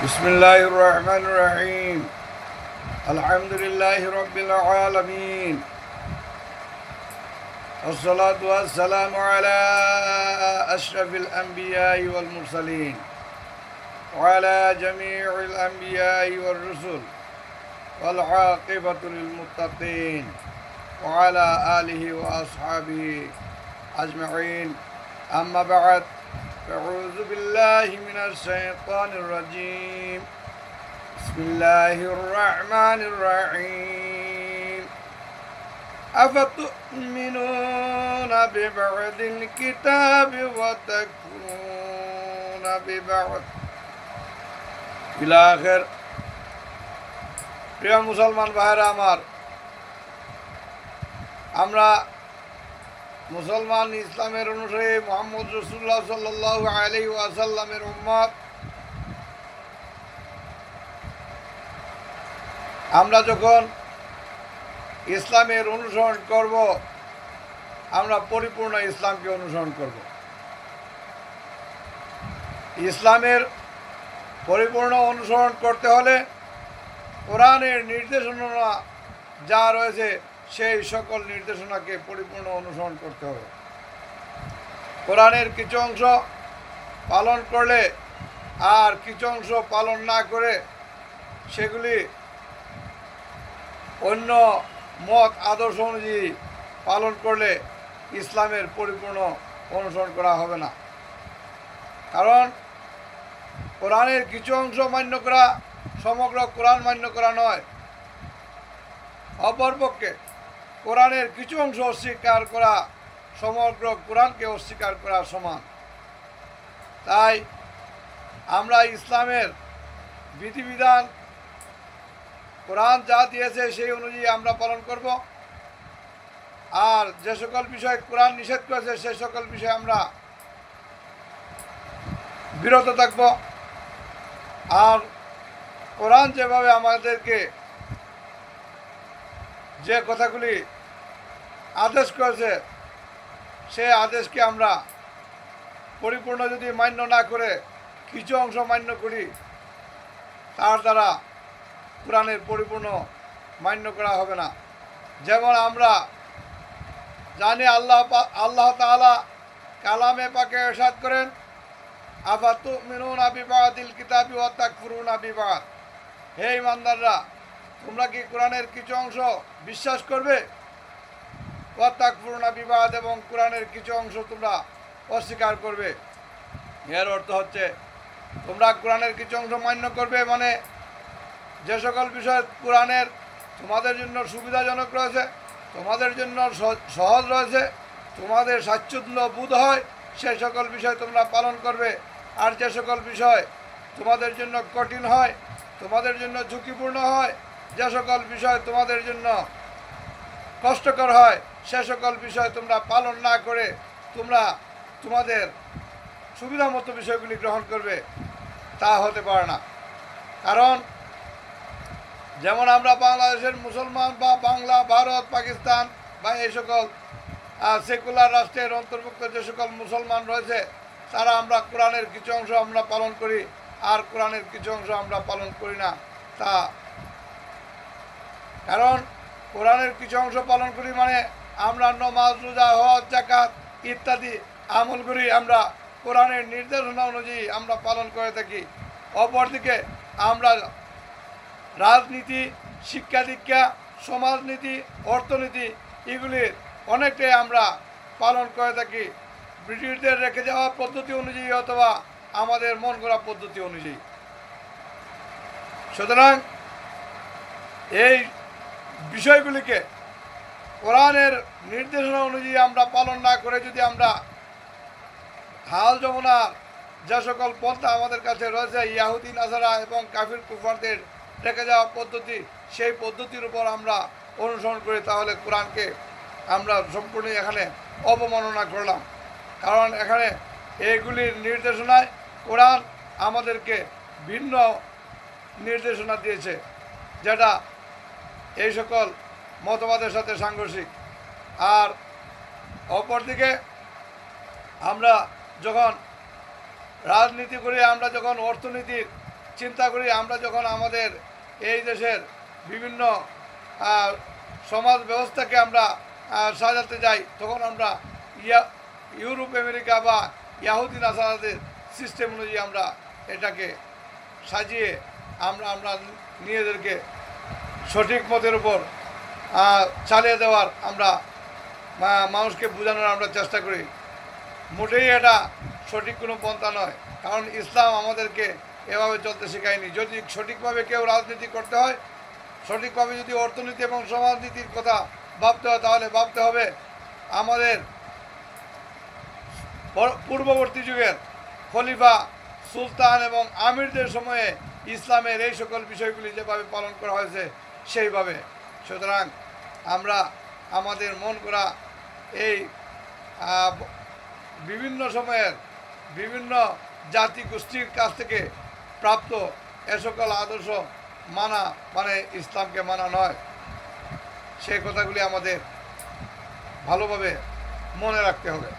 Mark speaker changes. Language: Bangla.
Speaker 1: بسم الله الرحمن الرحيم. الحمد لله رب العالمين، والصلاة والسلام على أشرف الأنبياء والمرسلين وعلى جميع الأنبياء والرسل والعاقبة للمتقين وعلى آله وأصحابه أجمعين. أما بعد، أعوذ بالله من الشيطان الرجيم. بسم الله الرحمن الرحيم. أفتؤمنون ببعض الكتاب وتكفرون ببعض إلى آخر. প্রিয় মুসলমান ভাইরা আমার, আমরা মুসলমান ইসলামের অনুসারী মুহাম্মদ রাসূলুল্লাহ সাল্লাল্লাহু আলাইহি ওয়াসাল্লামের উম্মত। আমরা যখন ইসলামের অনুসরণ করব, আমরা পরিপূর্ণ ইসলামকে অনুসরণ করব। ইসলামের পরিপূর্ণ অনুসরণ করতে হলে কোরআনের নির্দেশনা যা রয়েছে সেই সকল নির্দেশনাকে পরিপূর্ণ অনুসরণ করতে হবে। কোরআনের কিছু অংশ পালন করলে আর কিছু অংশ পালন না করে সেগুলি অন্য মত আদর্শ অনুযায়ী পালন করলে ইসলামের পরিপূর্ণ অনুসরণ করা হবে না। কারণ কোরআনের কিছু অংশ মান্য করা সমগ্র কোরআন মান্য করা নয়, অপরপক্ষে কোরআনের কিছু অংশ অস্বীকার করা সমগ্র কোরআনকে অস্বীকার করা সমান। তাই আমরা ইসলামের বিধিবিধান কোরআন যা দিয়েছে সেই অনুযায়ী আমরা পালন করব, আর যে সকল বিষয় কোরআন নিষেধ করেছে সে সকল বিষয়ে আমরা বিরত থাকব। আর কোরআন যেভাবে আমাদেরকে যে কথাগুলি আদেশ করেছে সেই আদেশকে আমরা পরিপূর্ণ যদি মান্য না করে কিছু অংশ মান্য করি, তার দ্বারা কোরআনের পরিপূর্ণ মান্য করা হবে না। যেমন আমরা জানি আল্লাহ তাআলা কালামে পাকে ইরশাদ করেন, আফাতুমিনুনা বিবাদিল কিতাবি ওয়া তাকফুরুনা বিবাদ। হে ঈমানদাররা, তোমরা কি কোরআনের কিছু অংশ বিশ্বাস করবে? ওয়া তাকফুরুনা বিবাদ, এবং কোরআনের কিছু অংশ তোমরা অস্বীকার করবে। এর অর্থ হচ্ছে তোমরা কোরআনের কিছু অংশ মান্য করবে, মানে যে সকল বিষয় কোরআনের তোমাদের জন্য সুবিধাজনক রয়েছে, তোমাদের জন্য সহজ রয়েছে, তোমাদের স্বাচ্ছন্দ্য বোধ হয়, সেই সকল বিষয় তোমরা পালন করবে। আর যে সকল বিষয় তোমাদের জন্য কঠিন হয়, তোমাদের জন্য ঝুঁকিপূর্ণ হয়, যে সকল বিষয় তোমাদের জন্য কষ্টকর হয়, সে সকল বিষয় তোমরা পালন না করে তোমরা তোমাদের সুবিধা মতো বিষয়গুলি গ্রহণ করবে, তা হতে পারে না। কারণ যেমন আমরা বাংলাদেশের মুসলমান বা বাংলা, ভারত, পাকিস্তান বা এই সকল সেকুলার রাষ্ট্রের অন্তর্ভুক্ত যে সকল মুসলমান রয়েছে, তারা আমরা কোরআনের কিছু অংশ আমরা পালন করি আর কোরআনের কিছু অংশ আমরা পালন করি না। তা কারণ কোরআনের কিছু অংশ পালন করি মানে আমরা নামাজ, রোজা, হজ, যাকাত ইত্যাদি আমলগুলি আমরা কোরআনের নির্দেশনা অনুযায়ী আমরা পালন করে থাকি। অপরদিকে আমরা রাজনীতি, শিক্ষা দীক্ষা, সমাজনীতি, অর্থনীতি এগুলির অনেকটাই আমরা পালন করে থাকি ব্রিটিশদের রেখে যাওয়া পদ্ধতি অনুযায়ী অথবা আমাদের মন করা পদ্ধতি অনুযায়ী। সুতরাং এই বিষয়গুলিকে কোরআনের নির্দেশনা অনুযায়ী আমরা পালন না করে যদি আমরা হাল যমুনার যে সকল পন্থা আমাদের কাছে রয়েছে, ইয়াহুদি, নাসারা এবং কাফির কুফারদের রেখে যাওয়া পদ্ধতি, সেই পদ্ধতির উপর আমরা অনুসরণ করি, তাহলে কোরআনকে আমরা সম্পূর্ণ এখানে অবমাননা করলাম। কারণ এখানে এইগুলির নির্দেশনায় কোরআন আমাদেরকে ভিন্ন নির্দেশনা দিয়েছে, যেটা এই সকল মতবাদের সাথে সাংঘর্ষিক। আর অপরদিকে আমরা যখন রাজনীতি করি, আমরা যখন অর্থনীতির চিন্তা করি আমরা যখন আমাদের এই দেশের বিভিন্ন সমাজ ব্যবস্থাকে আমরা সাজাতে যাই, তখন আমরা ইউরোপ আমেরিকা বা ইয়াহুদি নাসারাদের সিস্টেম অনুযায়ী আমরা এটাকে সাজিয়ে আমরা নিজেদেরকে সঠিক মতের উপর চালিয়ে দেওয়ার আমরা মানুষকে বোঝানোর আমরা চেষ্টা করি। মোটেই এটা সঠিক কোনো পন্থা নয়, কারণ ইসলাম আমাদেরকে এভাবে চলতে শেখায়নি। যদি সঠিকভাবে কেউ রাজনীতি করতে হয়, সঠিকভাবে যদি অর্থনীতি এবং সমাজনীতির কথা ভাবতে হয়, তাহলে ভাবতে হবে আমাদের পূর্ববর্তী যুগের খলিফা, সুলতান এবং আমিরদের সময়ে ইসলামের এই সকল বিষয়গুলি যেভাবে পালন করা হয়েছে সেইভাবে। সুতরাং আমরা আমাদের মন করা এই বিভিন্ন সময়ের বিভিন্ন জাতি গোষ্ঠীর কাছ থেকে প্রাপ্ত এ সকল আদর্শ মানা মানে ইসলামকে মানা নয়। সেই কথাগুলি আমাদের ভালোভাবে মনে রাখতে হবে।